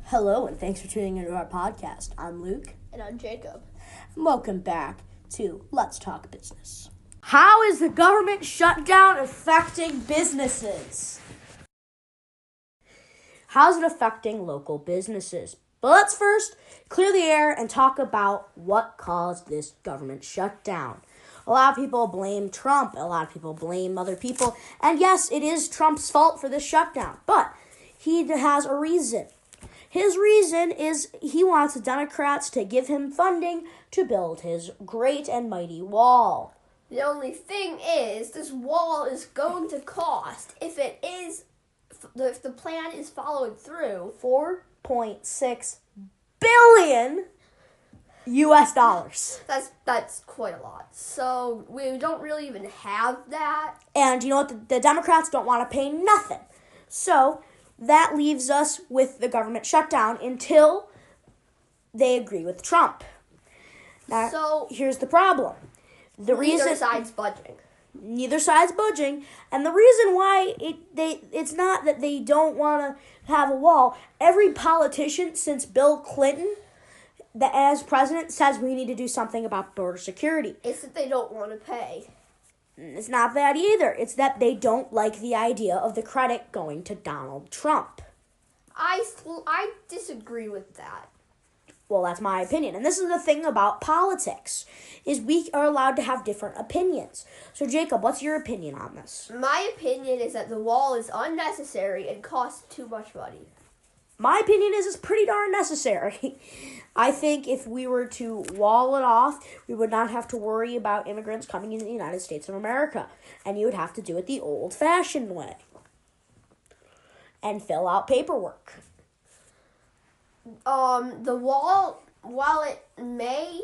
Hello, and thanks for tuning into our podcast. I'm Luke. And I'm Jacob. And welcome back to Let's Talk Business. How is the government shutdown affecting businesses? How's it affecting local businesses? But let's first clear the air and talk about what caused this government shutdown. A lot of people blame Trump. A lot of people blame other people. And yes, it is Trump's fault for this shutdown. But he has a reason. His reason is he wants the Democrats to give him funding to build his great and mighty wall. The only thing is, this wall is going to cost, if the plan is followed through, $4.6 billion US dollars. That's quite a lot. So we don't really even have that. And you know what? The Democrats don't want to pay nothing. So that leaves us with the government shutdown until they agree with Trump. Now, So here's the problem. neither side's budging. Neither side's budging, and the reason why it's not that they don't want to have a wall. Every politician since Bill Clinton, that as president, says we need to do something about border security. It's that they don't want to pay. It's not that either. It's that they don't like the idea of the credit going to Donald Trump. I disagree with that. Well, that's my opinion. And this is the thing about politics, is we are allowed to have different opinions. So, Jacob, what's your opinion on this? My opinion is that the wall is unnecessary and costs too much money. My opinion is it's pretty darn necessary. I think if we were to wall it off, we would not have to worry about immigrants coming into the United States of America. And you would have to do it the old-fashioned way. And fill out paperwork. The wall, while it may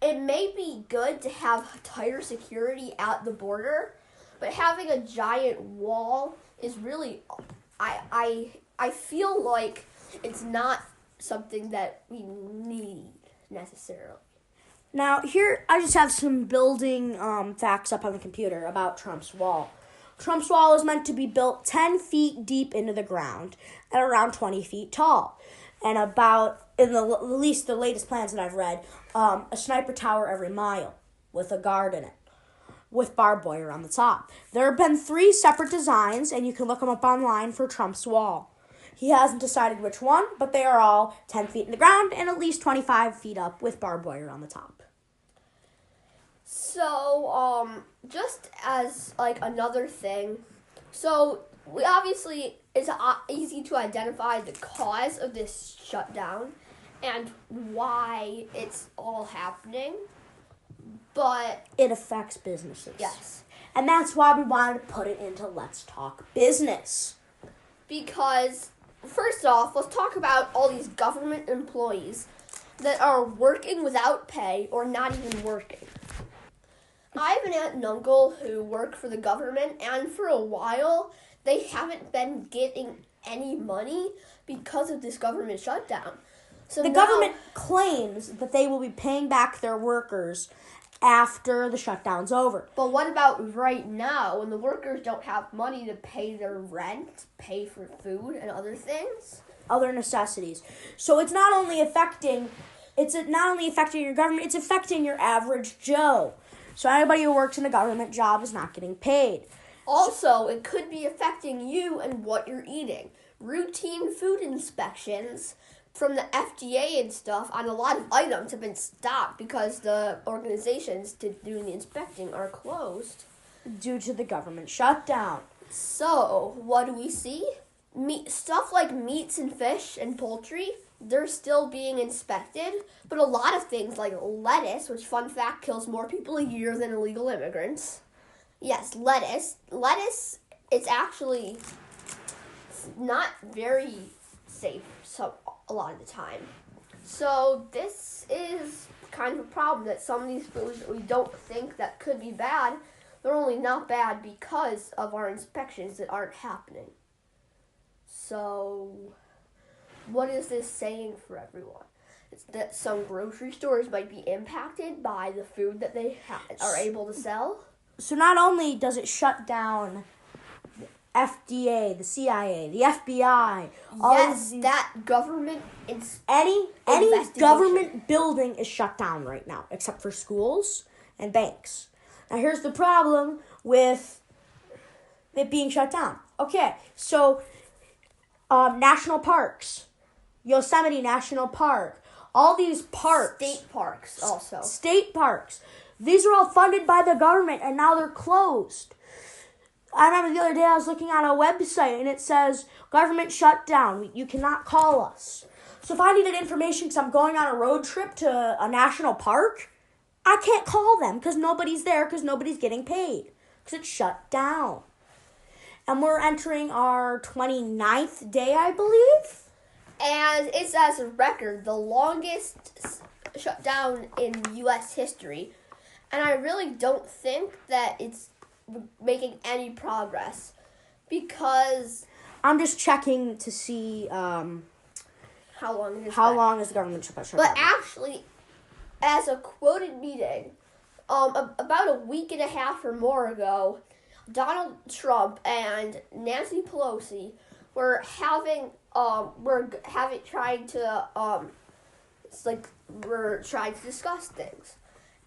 be good to have tighter security at the border, but having a giant wall is really, I feel like it's not something that we need necessarily. Now, here I just have some building facts up on the computer about Trump's wall. Trump's wall is meant to be built 10 feet deep into the ground and around 20 feet tall. And about, in at least the latest plans that I've read, a sniper tower every mile with a guard in it, with barbed wire on the top. There have been 3 separate designs, and you can look them up online for Trump's wall. He hasn't decided which one, but they are all 10 feet in the ground and at least 25 feet up with barbed wire on the top. So, just as, another thing, so we obviously, it's easy to identify the cause of this shutdown and why it's all happening, but it affects businesses. Yes. And that's why we wanted to put it into Let's Talk Business. Because, first off, let's talk about all these government employees that are working without pay or not even working. I have an aunt and uncle who work for the government, and for a while, they haven't been getting any money because of this government shutdown. So the government claims that they will be paying back their workers after the shutdown's over. But what about right now, when the workers don't have money to pay their rent, pay for food, and other things? Other necessities. So it's not only affecting your government, it's affecting your average Joe. So anybody who works in a government job is not getting paid. Also, it could be affecting you and what you're eating. Routine food inspections from the FDA and stuff on a lot of items have been stopped because the organizations doing the inspecting are closed. Due to the government shutdown. So, what do we see? Stuff like meats and fish and poultry, they're still being inspected, but a lot of things like lettuce, which, fun fact, kills more people a year than illegal immigrants. Yes, lettuce, it's actually not very safe a lot of the time. So this is kind of a problem, that some of these foods that we don't think that could be bad, they're only not bad because of our inspections that aren't happening. So what is this saying for everyone? It's that some grocery stores might be impacted by the food that they are able to sell. So not only does it shut down FDA, the CIA, the FBI. That government Any investigation. government building is shut down right now, except for schools and banks. Now here's the problem with it being shut down. Okay, so national parks, Yosemite National Park, all these parks. State parks also. State parks. These are all funded by the government, and now they're closed. I remember the other day I was looking at a website, and it says, government shut down. You cannot call us. So if I needed information because I'm going on a road trip to a national park, I can't call them because nobody's there, because nobody's getting paid, because it's shut down. And we're entering our 29th day, I believe. And it's as a record, the longest shutdown in U.S. history. And I really don't think that it's making any progress because I'm just checking to see how long is the government shut down. But actually, as a quoted meeting, about a week and a half or more ago, Donald Trump and Nancy Pelosi were trying to discuss things.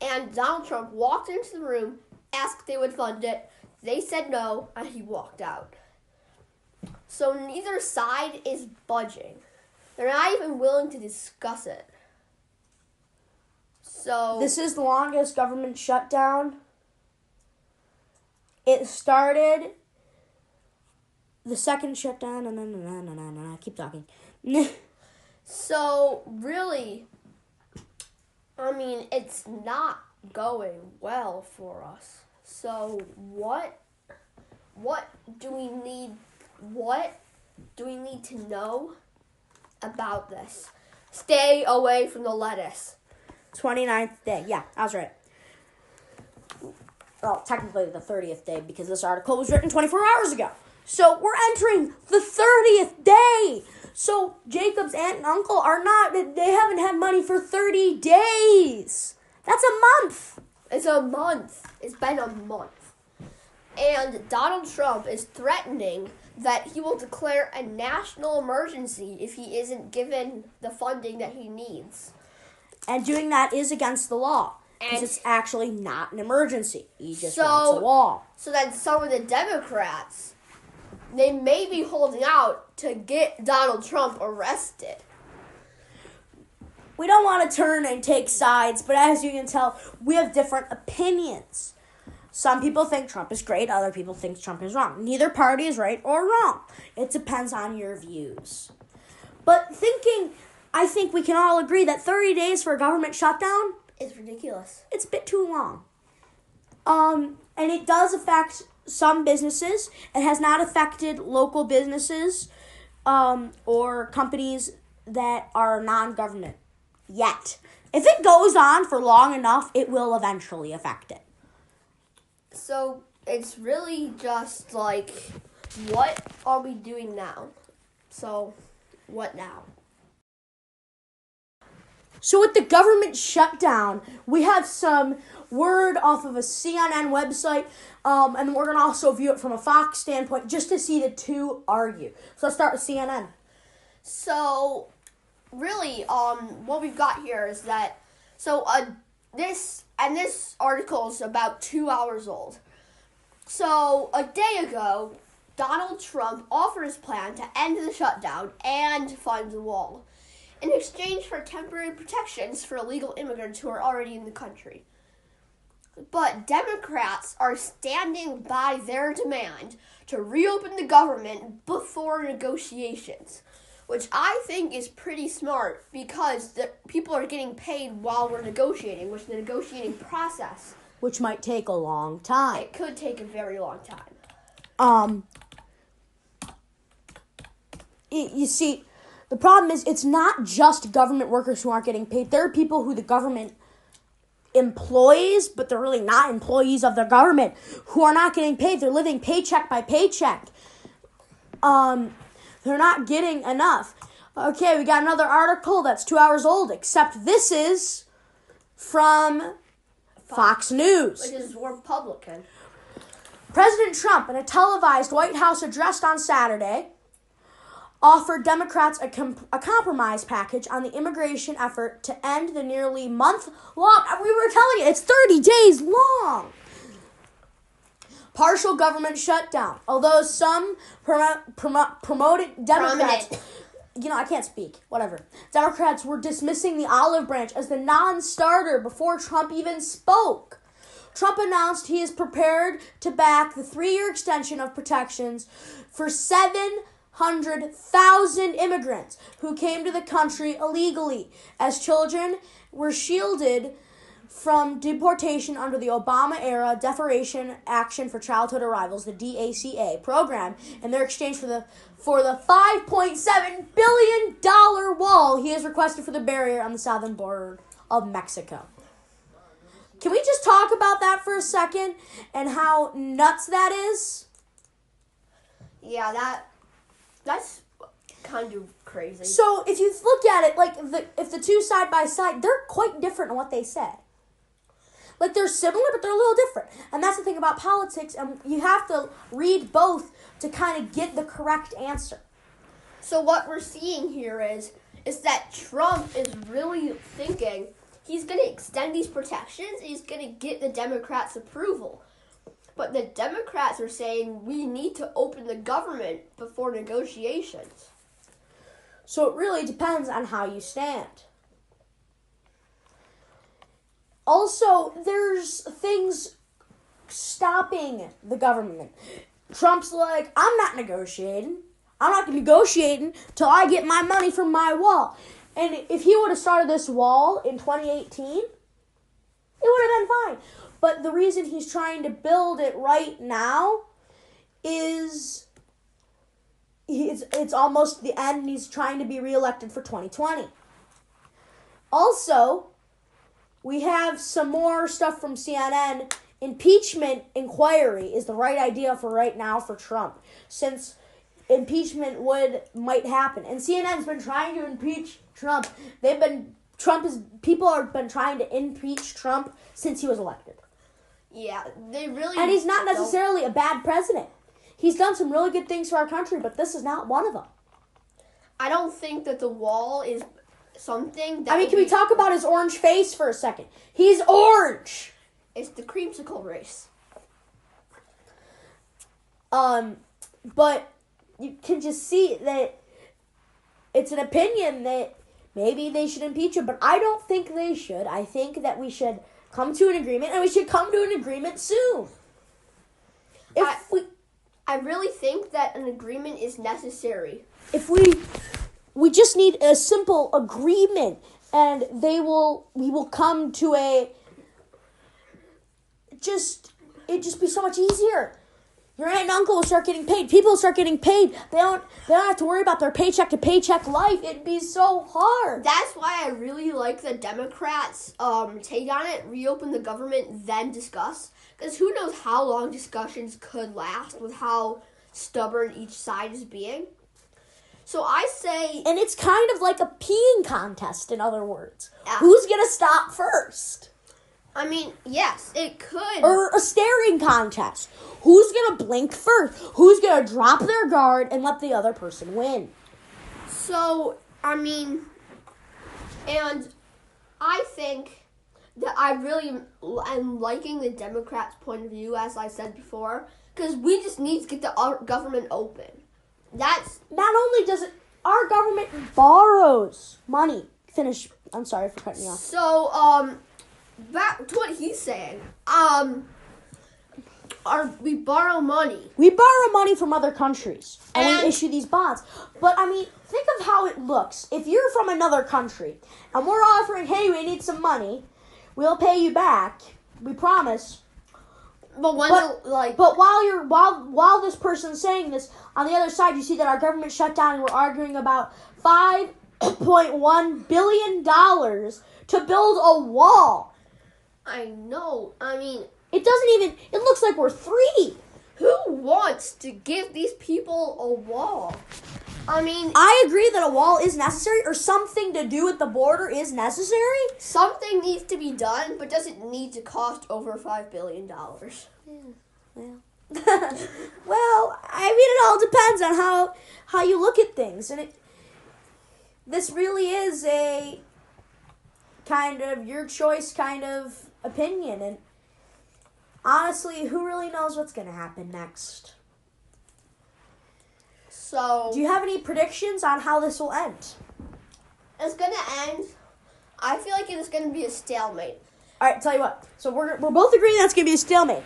And Donald Trump walked into the room, asked if they would fund it. They said no, and he walked out. So neither side is budging. They're not even willing to discuss it. So this is the longest government shutdown. It started the second shutdown. No. Keep talking. So really, I mean, it's not going well for us. So what do we need? What do we need to know about this? Stay away from the lettuce. 29th day. Yeah, I was right. Well, technically the 30th day because this article was written 24 hours ago. So we're entering the 30th day. So Jacob's aunt and uncle they haven't had money for 30 days. That's a month. It's a month. It's been a month. And Donald Trump is threatening that he will declare a national emergency if he isn't given the funding that he needs. And doing that is against the law. Because it's actually not an emergency. He just wants a wall. So then some of the Democrats, they may be holding out to get Donald Trump arrested. We don't want to turn and take sides, but as you can tell, we have different opinions. Some people think Trump is great, other people think Trump is wrong. Neither party is right or wrong. It depends on your views. But I think we can all agree that 30 days for a government shutdown is ridiculous. It's a bit too long. And it does affect some businesses. It has not affected local businesses or companies that are non-government yet. If it goes on for long enough, it will eventually affect it. So it's really just like, what are we doing now? So what now? So with the government shutdown, we have some word off of a CNN website, and we're going to also view it from a Fox standpoint just to see the two argue. So let's start with CNN. So really, what we've got here is that, this article is about 2 hours old. So a day ago, Donald Trump offered his plan to end the shutdown and fund the wall in exchange for temporary protections for illegal immigrants who are already in the country. But Democrats are standing by their demand to reopen the government before negotiations, which I think is pretty smart because the people are getting paid while we're negotiating, which the negotiating process, which might take a long time. It could take a very long time. You see, the problem is it's not just government workers who aren't getting paid. There are people who the government employs, but they're really not employees of the government, who are not getting paid. They're living paycheck by paycheck. They're not getting enough. Okay, we got another article that's 2 hours old, except this is from Fox News. Which is Republican. President Trump, in a televised White House address on Saturday, offered Democrats a compromise package on the immigration effort to end the nearly month-long, we were telling you, it's 30 days long, partial government shutdown. Although some promoted Democrats, I can't speak, whatever. Democrats were dismissing the olive branch as the non-starter before Trump even spoke. Trump announced he is prepared to back the 3-year extension of protections for 700,000 immigrants who came to the country illegally, as children were shielded from deportation under the Obama-era Deferred Action for Childhood Arrivals, the DACA program, in their exchange for the $5.7 billion wall he has requested for the barrier on the southern border of Mexico. Can we just talk about that for a second and how nuts that is? Yeah, that's kind of crazy. So if you look at it, if the two side by side, they're quite different in what they said. Like, they're similar, but they're a little different. And that's the thing about politics, and you have to read both to kind of get the correct answer. So what we're seeing here is that Trump is really thinking he's going to extend these protections, and he's going to get the Democrats' approval. But the Democrats are saying we need to open the government before negotiations. So it really depends on how you stand. Also, there's things stopping the government. Trump's like, I'm not negotiating. I'm not negotiating till I get my money from my wall. And if he would have started this wall in 2018, it would have been fine. But the reason he's trying to build it right now is it's almost the end, and he's trying to be reelected for 2020. Also, we have some more stuff from CNN. Impeachment inquiry is the right idea for right now for Trump, since impeachment might happen. And CNN's been trying to impeach Trump. People have been trying to impeach Trump since he was elected. Yeah, they really. And he's not necessarily a bad president. He's done some really good things for our country, but this is not one of them. I don't think that the wall is something that. Can we talk about his orange face for a second? He's orange. It's the creamsicle race. But you can just see that it's an opinion that maybe they should impeach him, but I don't think they should. I think that we should come to an agreement, and we should come to an agreement soon. I really think that an agreement is necessary. If we just need a simple agreement, and we will come to it'd just be so much easier. Your aunt and uncle will start getting paid. People will start getting paid. They don't have to worry about their paycheck to paycheck life. It'd be so hard. That's why I really like the Democrats' take on it. Reopen the government, then discuss. Because who knows how long discussions could last with how stubborn each side is being. So I say... And it's kind of like a peeing contest, in other words. Who's going to stop first? I mean, yes, it could. Or a staring contest. Who's going to blink first? Who's going to drop their guard and let the other person win? So, and I think that I really am liking the Democrats' point of view, as I said before, because we just need to get the government open. That's... Not only does it... Our government borrows money. Finish. I'm sorry for cutting you off. So, back to what he's saying. We borrow money. We borrow money from other countries, and we issue these bonds. But, think of how it looks. If you're from another country, and we're offering, hey, we need some money, we'll pay you back, we promise. But while this person's saying this, on the other side, you see that our government shut down, and we're arguing about $5.1 billion to build a wall. I know. It looks like we're three. Who wants to give these people a wall? I agree that a wall is necessary, or something to do with the border is necessary. Something needs to be done, but doesn't need to cost over $5 billion. Yeah. Well, I mean, it all depends on how you look at things, and this really is a kind of your choice kind of opinion, and honestly, who really knows what's going to happen next? So, Do you have any predictions on how this will end? it's going to end. I feel like it is going to be a stalemate. All right, tell you what. So we're both agreeing that's going to be a stalemate.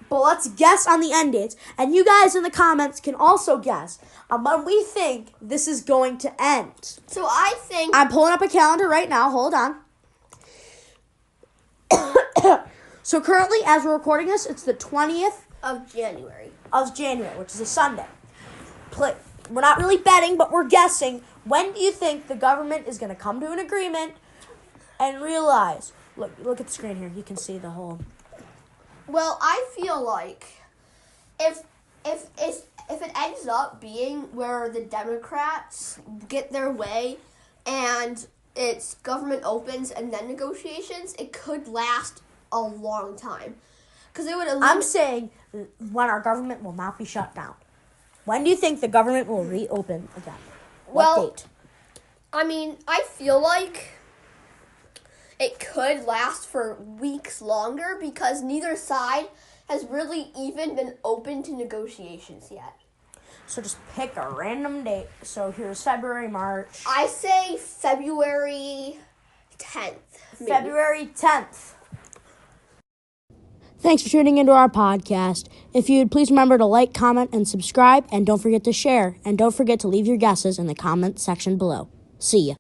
But let's guess on the end dates. And you guys in the comments can also guess on when we think this is going to end. So I think... I'm pulling up a calendar right now. Hold on. So currently, as we're recording this, it's the 20th of January. Which is a Sunday. We're not really betting, but we're guessing. When do you think the government is going to come to an agreement and realize... Look at the screen here. You can see the whole... Well, I feel like if it ends up being where the Democrats get their way and it's government opens and then negotiations, it could last a long time. Because it would. I'm saying when our government will not be shut down. When do you think the government will reopen again? What date? I mean, I feel like it could last for weeks longer because neither side has really even been open to negotiations yet. So just pick a random date. So here's February, March. I say February 10th. Maybe. February 10th. Thanks for tuning into our podcast. If you'd please remember to like, comment, and subscribe. And don't forget to share. And don't forget to leave your guesses in the comment section below. See ya.